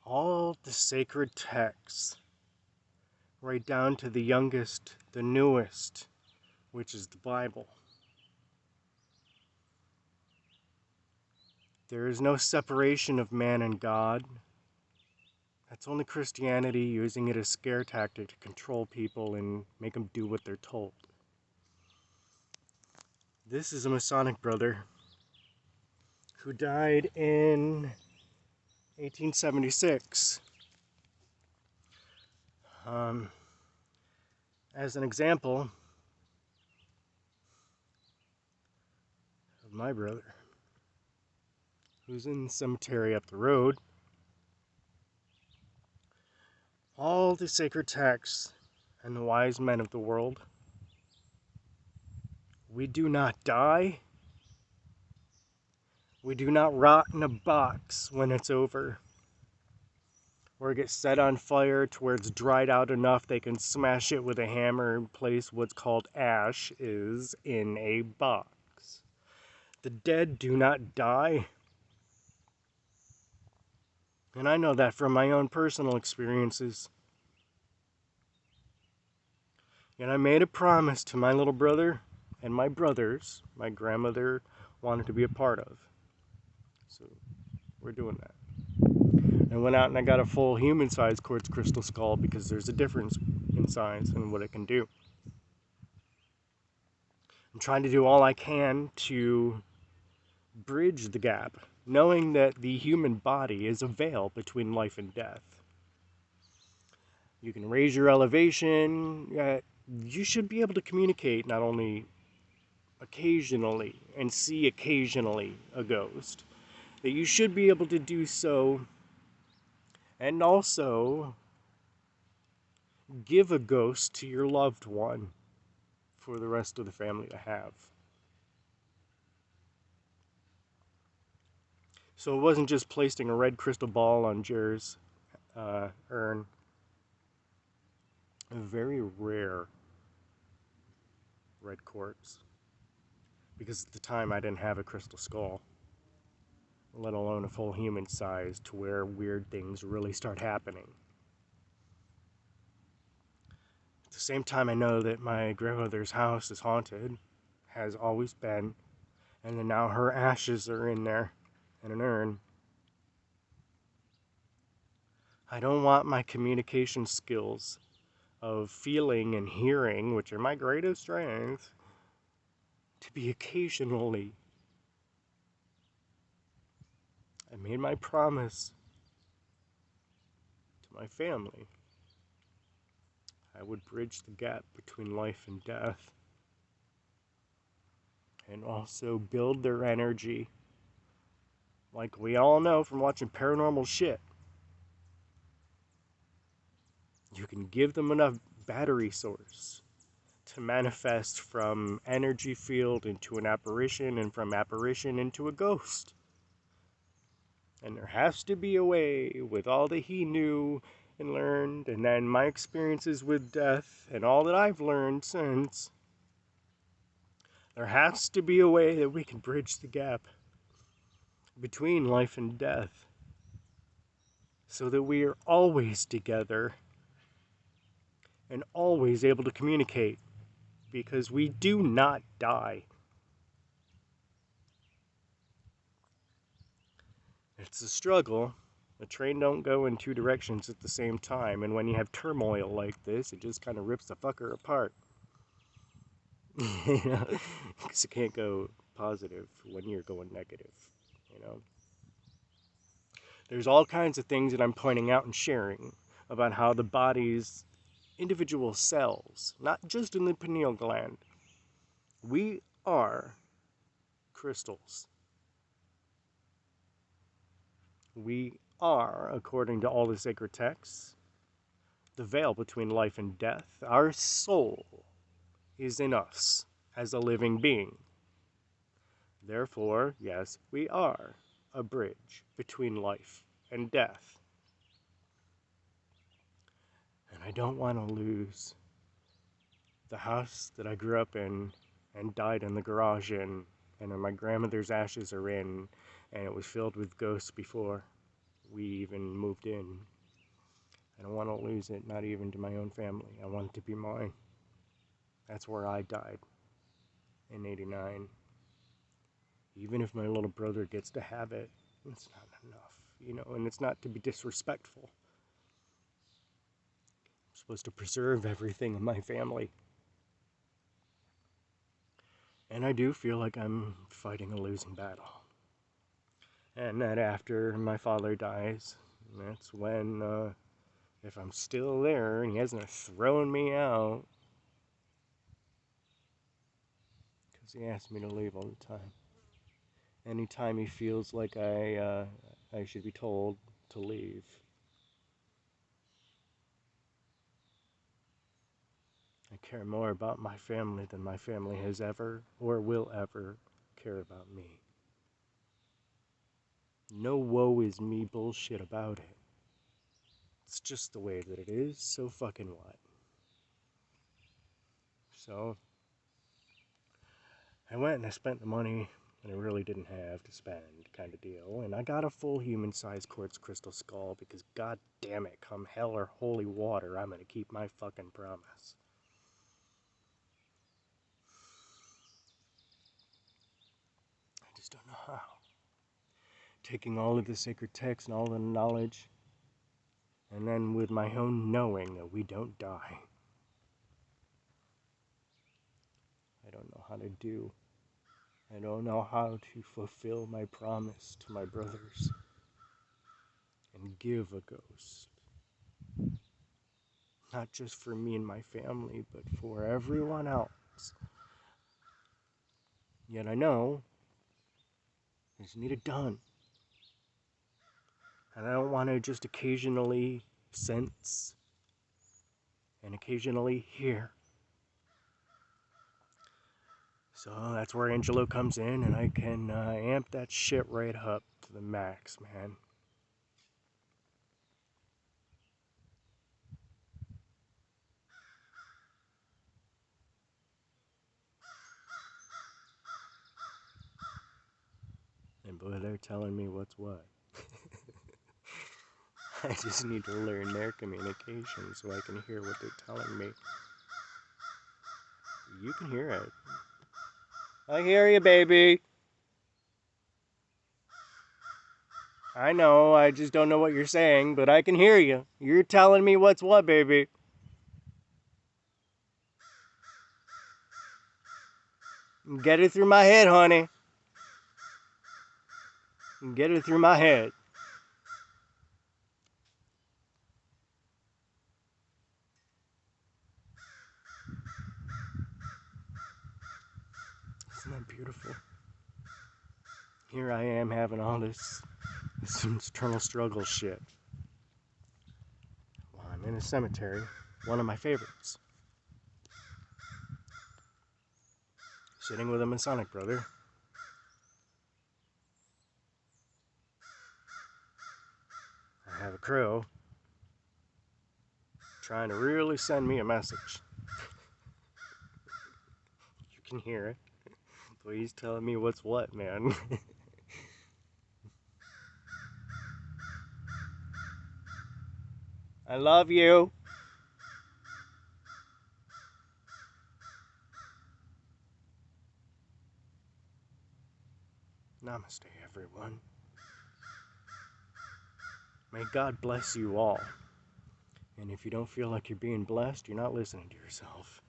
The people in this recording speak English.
all the sacred texts, right down to the youngest, the newest, which is the Bible. There is no separation of man and God. That's only Christianity using it as scare tactic to control people and make them do what they're told. This is a Masonic brother who died in 1876. As an example of my brother, who's in the cemetery up the road, all the sacred texts and the wise men of the world, we do not die. We do not rot in a box when it's over, or get set on fire to where it's dried out enough they can smash it with a hammer and place what's called ash is in a box. The dead do not die. And I know that from my own personal experiences. And I made a promise to my little brother and my brothers, my grandmother wanted to be a part of. So we're doing that. I went out and I got a full human-sized quartz crystal skull because there's a difference in size and what it can do. I'm trying to do all I can to bridge the gap, knowing that the human body is a veil between life and death. You can raise your elevation. You should be able to communicate not only occasionally and see occasionally a ghost, that you should be able to do so and also give a ghost to your loved one for the rest of the family to have. So it wasn't just placing a red crystal ball on Jer's urn. A very rare red quartz. Because at the time I didn't have a crystal skull, let alone a full human size to where weird things really start happening. At the same time, I know that my grandmother's house is haunted, has always been, and then now her ashes are in there in an urn. I don't want my communication skills of feeling and hearing, which are my greatest strengths, to be occasionally. I made my promise to my family. I would bridge the gap between life and death and also build their energy. Like we all know from watching paranormal shit, you can give them enough battery source to manifest from energy field into an apparition and from apparition into a ghost. And there has to be a way, with all that he knew and learned, and then my experiences with death and all that I've learned since, there has to be a way that we can bridge the gap between life and death so that we are always together and always able to communicate, because we do not die. It's a struggle. The train don't go in two directions at the same time, and when you have turmoil like this, it just kind of rips the fucker apart. Because it can't go positive when you're going negative, you know. There's all kinds of things that I'm pointing out and sharing about how the body's individual cells, not just in the pineal gland, we are crystals. We are, according to all the sacred texts, the veil between life and death. Our soul is in us as a living being. Therefore, yes, we are a bridge between life and death. And I don't want to lose the house that I grew up in and died in the garage in, and my grandmother's ashes are in, and it was filled with ghosts before. we even moved in. I don't want to lose it, not even to my own family. I want it to be mine. That's where I died in '89. Even if my little brother gets to have it, it's not enough, and it's not to be disrespectful. I'm supposed to preserve everything in my family. And I do feel like I'm fighting a losing battle. And that after my father dies, that's when, if I'm still there and he hasn't thrown me out, because he asks me to leave all the time. Anytime he feels like I should be told to leave. I care more about my family than my family has ever or will ever care about me. No woe is me bullshit about it. It's just the way that it is, so fucking what? So, I went and I spent the money that I really didn't have to spend, kind of deal, and I got a full human-sized quartz crystal skull because, god damn it, come hell or holy water, I'm gonna keep my fucking promise. I just don't know how. Taking all of the sacred texts and all the knowledge, and then with my own knowing that we don't die. I don't know how to do. I don't know how to fulfill my promise to my brothers and give a ghost. Not just for me and my family, but for everyone else. Yet I know I just need it done. And I don't want to just occasionally sense and occasionally hear. So that's where Angelo comes in, and I can amp that shit right up to the max, man. And boy, they're telling me what's what. I just need to learn their communication so I can hear what they're telling me. You can hear it. I hear you, baby. I know, I just don't know what you're saying, but I can hear you. You're telling me what's what, baby. Get it through my head, honey. Get it through my head. Isn't that beautiful? Here I am having all this internal struggle shit. Well, I'm in a cemetery, one of my favorites. Sitting with a Masonic brother. I have a crow trying to really send me a message. You can hear it. Please tell me what's what, man. I love you. Namaste, everyone. May God bless you all. And if you don't feel like you're being blessed, you're not listening to yourself.